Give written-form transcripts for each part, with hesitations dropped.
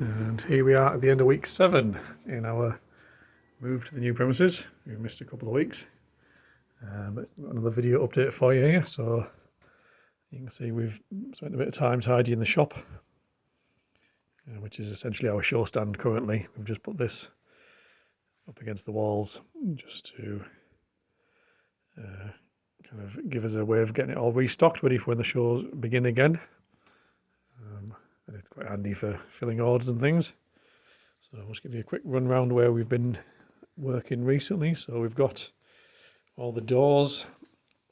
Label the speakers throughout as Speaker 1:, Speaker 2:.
Speaker 1: And here we are at the end of week 7 in our move to the new premises. We missed a couple of weeks, but another video update for you here. So you can see we've spent a bit of time tidying the shop, which is essentially our show stand currently. We've just put this up against the walls just to kind of give us a way of getting it all restocked, ready for when the shows begin again. And it's quite handy for filling orders and things. So I'll just give you a quick run round where we've been working recently. So we've got all the doors,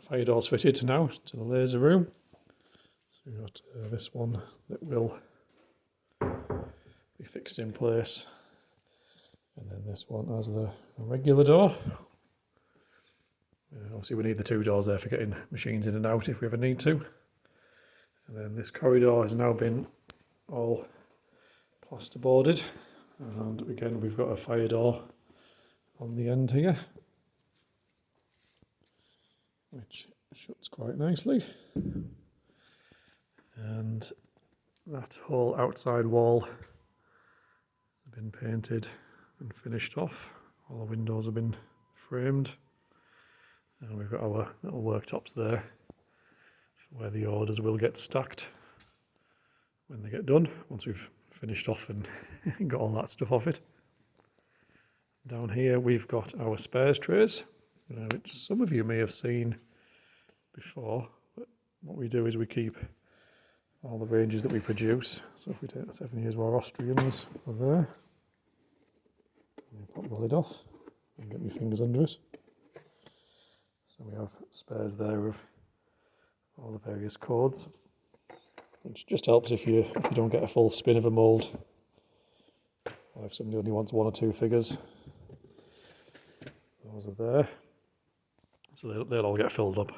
Speaker 1: fire doors fitted now to the laser room. So we've got this one that will be fixed in place, and then this one has the regular door. Obviously we need the 2 doors there for getting machines in and out if we ever need to. And then this corridor has now been all plasterboarded, and again we've got a fire door on the end here, which shuts quite nicely. And that whole outside wall has been painted and finished off. All the windows have been framed, and we've got our little worktops there where the orders will get stacked when they get done, once we've finished off and got all that stuff off it. Down here we've got our spares trays, which some of you may have seen before, but what we do is we keep all the ranges that we produce. So if we take the 7 years war Austrians are there, you pop the lid off and get your fingers under it. So we have spares there of all the various codes, which just helps if you don't get a full spin of a mould, or if somebody only wants 1 or 2 figures. Those are there, so they'll all get filled up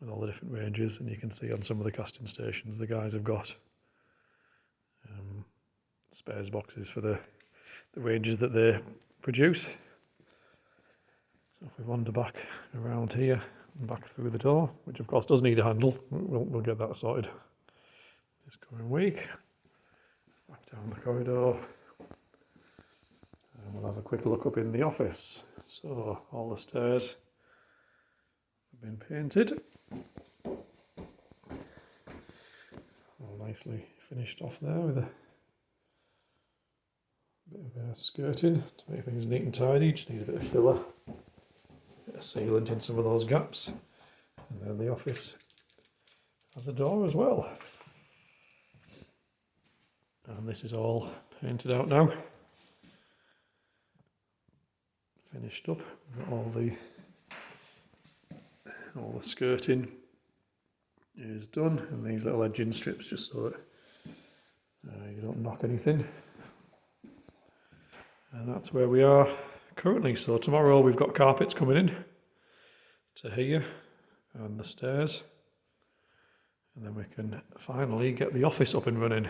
Speaker 1: with all the different ranges. And you can see on some of the casting stations the guys have got spares boxes for the ranges that they produce. So if we wander back around here and back through the door, which of course does need a handle, we'll get that sorted this coming week. Back down the corridor, and we'll have a quick look up in the office. So all the stairs have been painted, all nicely finished off there with a bit of skirting to make things neat and tidy. Just need a bit of filler, a bit of sealant in some of those gaps, and then the office has a door as well. And this is all painted out now, finished up. We've got all the skirting is done, and these little edging strips just so that you don't knock anything. And that's where we are currently. So tomorrow we've got carpets coming in to here and the stairs, and then we can finally get the office up and running,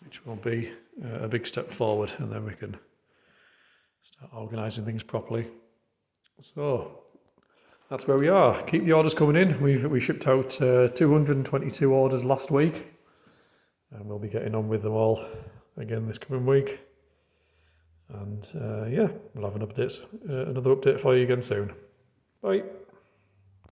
Speaker 1: which will be a big step forward, and then we can start organising things properly. So that's where we are. Keep the orders coming in. We shipped out 222 orders last week, and we'll be getting on with them all again this coming week. And yeah, we'll have another update for you again soon. Bye.